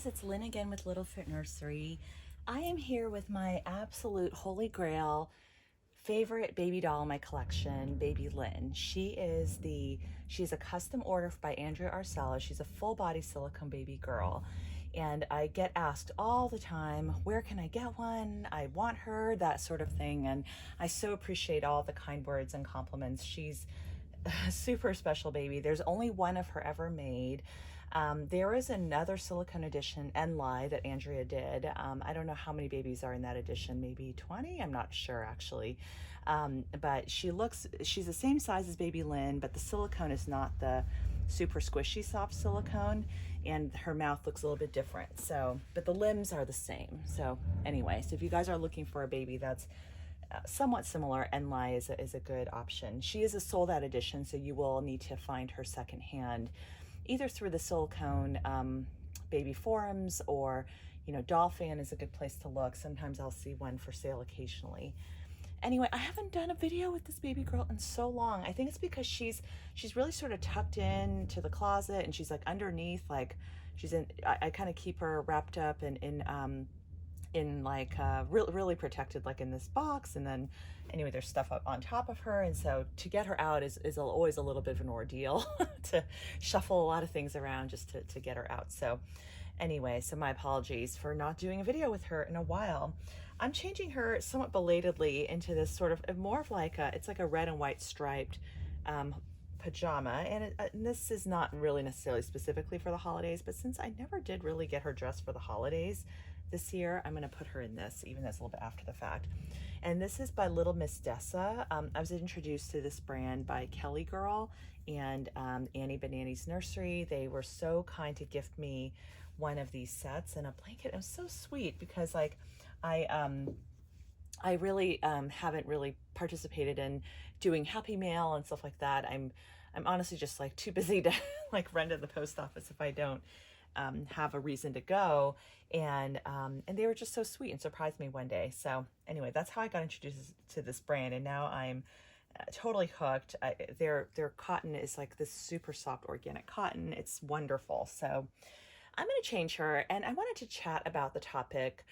guys, it's Lynn again with Little Fit Nursery. I am here with my absolute holy grail favorite baby doll in my collection, baby Lynn. She's a custom order by Andrea Arcella. She's a full body silicone baby girl. And I get asked all the time, where can I get one? I want her, that sort of thing. And I so appreciate all the kind words and compliments. She's a super special baby. There's only one of her ever made. There is another silicone edition and lie that Andrea did. I don't know how many babies are in that edition, maybe 20? I'm not sure actually. But she's the same size as baby Lynn, but the silicone is not the super squishy soft silicone, and her mouth looks a little bit different. So, but the limbs are the same. So anyway, so if you guys are looking for a baby that's somewhat similar, Enlai is a good option. She is a sold out edition, so you will need to find her secondhand, either through the silicone baby forums, or Doll Fan is a good place to look. Sometimes I'll see one for sale occasionally. Anyway, I haven't done a video with this baby girl in so long. I think it's because she's really sort of tucked in to the closet, and she's like underneath, like she's in. I kind of keep her wrapped up in like really protected, like in this box, and then anyway there's stuff up on top of her, and so to get her out is always a little bit of an ordeal to shuffle a lot of things around just to get her out. So anyway, so my apologies for not doing a video with her in a while. I'm changing her somewhat belatedly into this sort of more of like it's like a red and white striped pajama, and this is not really necessarily specifically for the holidays, but since I never did really get her dressed for the holidays this year, I'm going to put her in this, even though it's a little bit after the fact. And this is by Little Miss Dessa. I was introduced to this brand by Kelly Girl and Annie Banani's Nursery. They were so kind to gift me one of these sets and a blanket. It was so sweet because like I really haven't really participated in doing Happy Mail and stuff like that. I'm honestly just like too busy to like run to the post office if I don't have a reason to go. And they were just so sweet and surprised me one day. So anyway, that's how I got introduced to this brand, and now I'm totally hooked. Their cotton is like this super soft organic cotton. It's wonderful. So I'm going to change her, and I wanted to chat about the topic,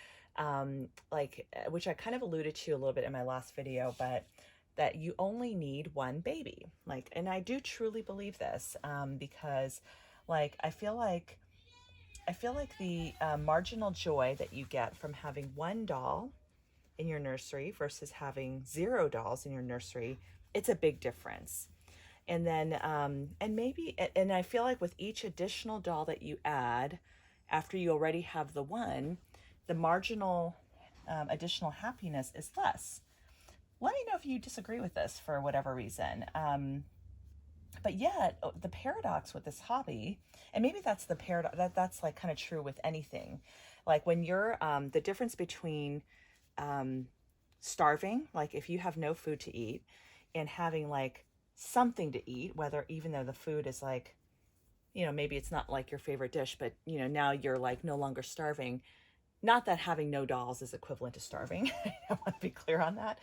which I kind of alluded to a little bit in my last video, but that you only need one baby. Like, and I do truly believe this, because like, I feel like the marginal joy that you get from having one doll in your nursery versus having 0 dolls in your nursery, it's a big difference. And then, and I feel like with each additional doll that you add after you already have the one, the marginal additional happiness is less. Let me know if you disagree with this for whatever reason. But yet the paradox with this hobby, and maybe that's the paradox, that's like kind of true with anything. Like when you're, the difference between starving, like if you have no food to eat, and having like something to eat, whether even though the food is like, maybe it's not like your favorite dish, but now you're like no longer starving. Not that having no dolls is equivalent to starving. I want to be clear on that.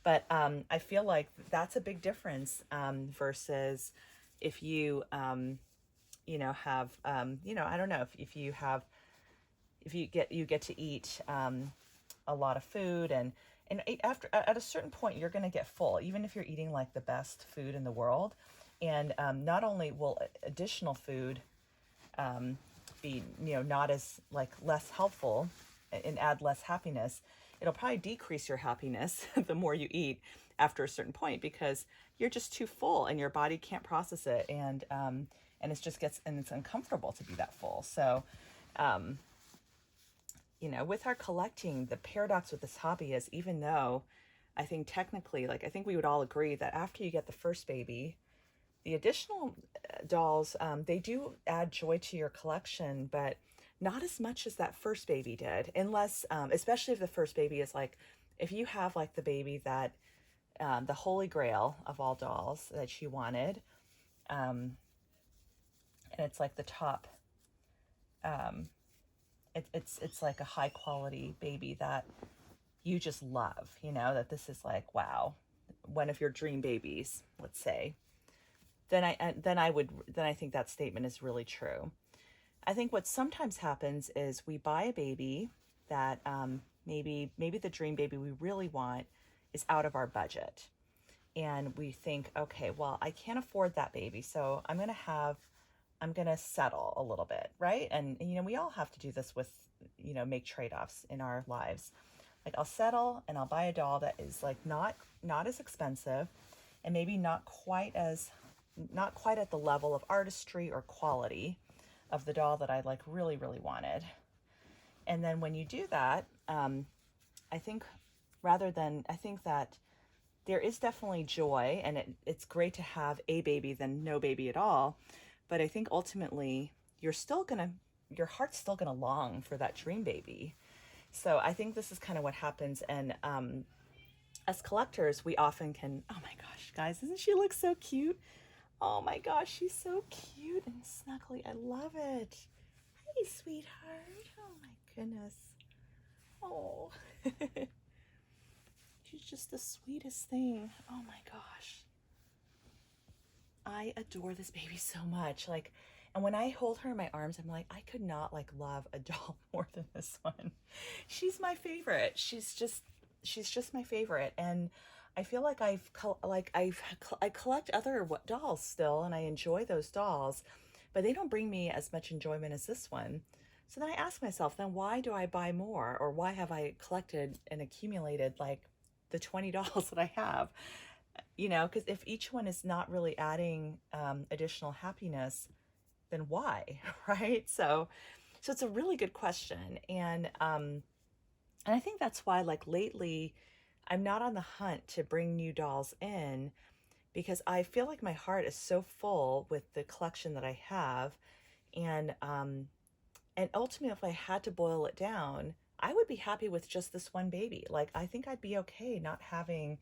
But I feel like that's a big difference versus if you, have, I don't know, if you get to eat a lot of food, and after at a certain point you're going to get full, even if you're eating like the best food in the world. And not only will additional food be not as like less helpful and add less happiness, it'll probably decrease your happiness the more you eat after a certain point, because you're just too full and your body can't process it, and it's uncomfortable to be that full. So with our collecting, the paradox with this hobby is, even though I think technically, like I think we would all agree that after you get the first baby, the additional dolls, they do add joy to your collection, but not as much as that first baby did, unless, especially if the first baby is like, if you have like the baby that, the holy grail of all dolls that she wanted, and it's like the top, it's like a high quality baby that you just love, that this is like, wow, one of your dream babies, let's say. Then I think that statement is really true. I think what sometimes happens is we buy a baby that maybe the dream baby we really want is out of our budget. And we think, okay, well, I can't afford that baby, so I'm going to settle a little bit, right? And, we all have to do this with, make trade-offs in our lives. Like I'll settle and I'll buy a doll that is like not as expensive and maybe not quite at the level of artistry or quality of the doll that I like really, really wanted. And then when you do that, I think I think that there is definitely joy, and it's great to have a baby than no baby at all. But I think ultimately your heart's still gonna long for that dream baby. So I think this is kind of what happens. And as collectors, we often can, oh my gosh, guys, doesn't she look so cute? Oh my gosh, she's so cute and snuggly. I love it. Hey, sweetheart. Oh my goodness. Oh, she's just the sweetest thing. Oh my gosh. I adore this baby so much. Like, and when I hold her in my arms, I'm like, I could not like love a doll more than this one. She's my favorite. She's just my favorite. And I feel like I collect other dolls still, and I enjoy those dolls, but they don't bring me as much enjoyment as this one. So then I ask myself, then why do I buy more, or why have I collected and accumulated like the 20 dolls that I have? Because if each one is not really adding additional happiness, then why, right? So it's a really good question, and I think that's why, like lately, I'm not on the hunt to bring new dolls in because I feel like my heart is so full with the collection that I have, and ultimately, if I had to boil it down, I would be happy with just this one baby. Like I think I'd be okay not having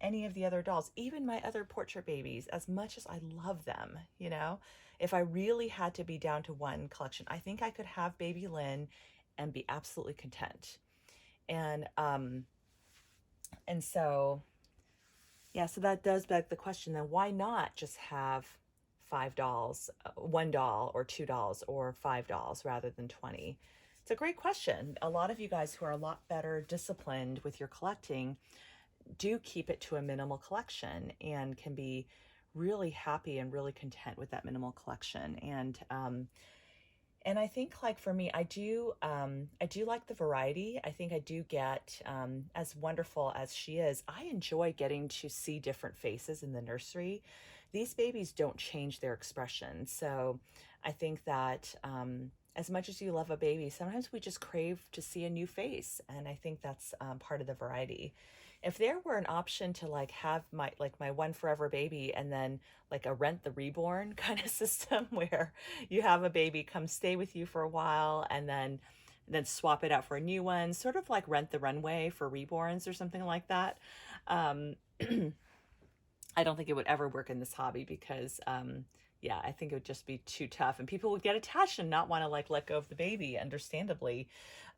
any of the other dolls, even my other portrait babies, as much as I love them, If I really had to be down to one collection, I think I could have baby Lynn and be absolutely content. And and so yeah, so that does beg the question, then why not just have 5 dolls, one doll or 2 dolls or 5 dolls rather than 20? It's a great question. A lot of you guys who are a lot better disciplined with your collecting do keep it to a minimal collection and can be really happy and really content with that minimal collection. And I think, like, for me, I do like the variety. I think I do get, as wonderful as she is, I enjoy getting to see different faces in the nursery. These babies don't change their expression. So I think that, as much as you love a baby, sometimes we just crave to see a new face. And I think that's part of the variety. If there were an option to like have my one forever baby and then like a rent the reborn kind of system where you have a baby come stay with you for a while and then swap it out for a new one, sort of like Rent the Runway for reborns or something like that. Um, I don't think it would ever work in this hobby because, yeah, I think it would just be too tough, and people would get attached and not want to like let go of the baby, understandably.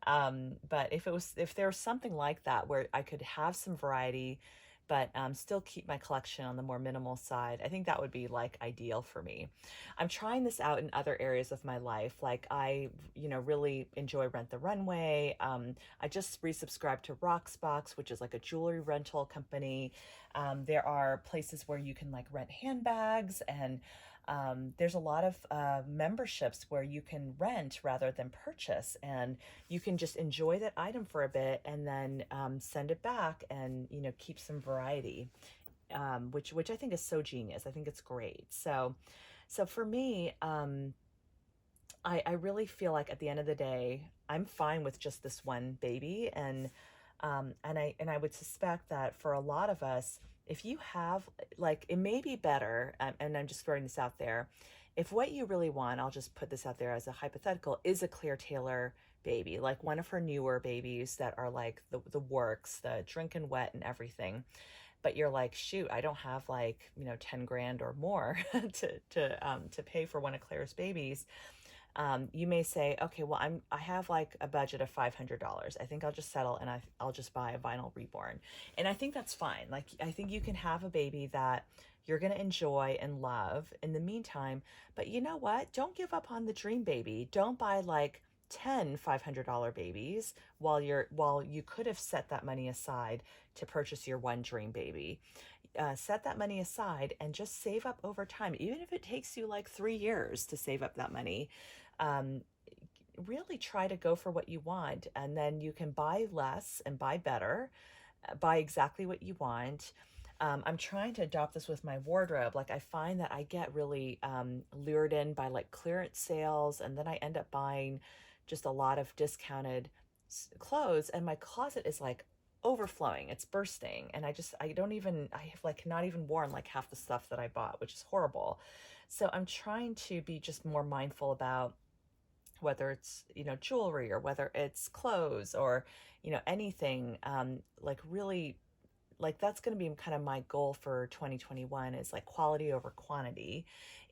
But if there was something like that where I could have some variety, but still keep my collection on the more minimal side, I think that would be like ideal for me. I'm trying this out in other areas of my life. Like I, really enjoy Rent the Runway. I just resubscribed to Rocksbox, which is like a jewelry rental company. There are places where you can like rent handbags, and there's a lot of memberships where you can rent rather than purchase, and you can just enjoy that item for a bit and then send it back and keep some variety, which I think is so genius. I think it's great. So for me, I really feel like at the end of the day, I'm fine with just this one baby, and I would suspect that for a lot of us, if you have like, it may be better, and I'm just throwing this out there, if what you really want, I'll just put this out there as a hypothetical, is a Claire Taylor baby, like one of her newer babies that are like the works, the drinking wet and everything. But you're like, shoot, I don't have like 10 grand or more to pay for one of Claire's babies. You may say, okay, well, I have like a budget of $500. I think I'll just settle and I'll just buy a vinyl reborn. And I think that's fine. Like, I think you can have a baby that you're going to enjoy and love in the meantime. But you know what? Don't give up on the dream baby. Don't buy like 10 $500 babies while you could have set that money aside to purchase your one dream baby. Set that money aside and just save up over time, even if it takes you like 3 years to save up that money. um, really try to go for what you want, and then you can buy less and buy better, buy exactly what you want. I'm trying to adopt this with my wardrobe. Like, I find that I get really lured in by like clearance sales, and then I end up buying just a lot of discounted clothes, and my closet is like overflowing. It's bursting, and I have like not even worn like half the stuff that I bought, which is horrible. So I'm trying to be just more mindful about whether it's, jewelry, or whether it's clothes, or, anything, like really, like that's going to be kind of my goal for 2021, is like quality over quantity,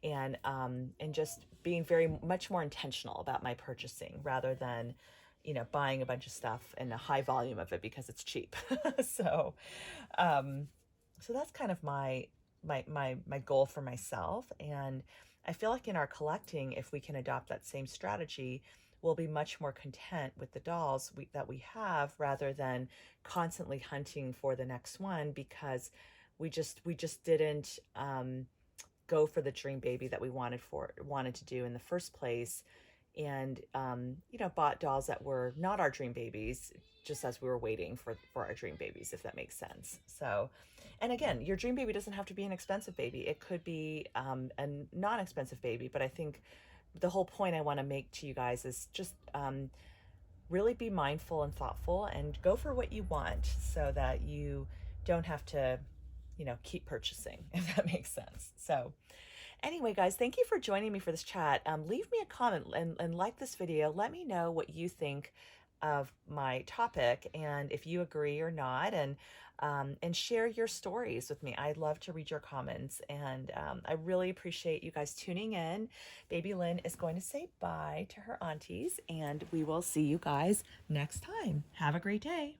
and just being very much more intentional about my purchasing, rather than, buying a bunch of stuff and a high volume of it because it's cheap. So, um, so that's kind of my goal for myself. And I feel like in our collecting, if we can adopt that same strategy, we'll be much more content with the dolls that we have, rather than constantly hunting for the next one, because we just didn't go for the dream baby that we wanted to do in the first place, and bought dolls that were not our dream babies, just as we were waiting for our dream babies, if that makes sense. So, and again, your dream baby doesn't have to be an expensive baby. It could be a non-expensive baby. But I think the whole point I want to make to you guys is just really be mindful and thoughtful, and go for what you want, so that you don't have to, keep purchasing, if that makes sense. So anyway, guys, thank you for joining me for this chat. Leave me a comment, and like this video. Let me know what you think of my topic, and if you agree or not, and share your stories with me. I'd love to read your comments, and I really appreciate you guys tuning in. Baby Lynn is going to say bye to her aunties, and we will see you guys next time. Have a great day.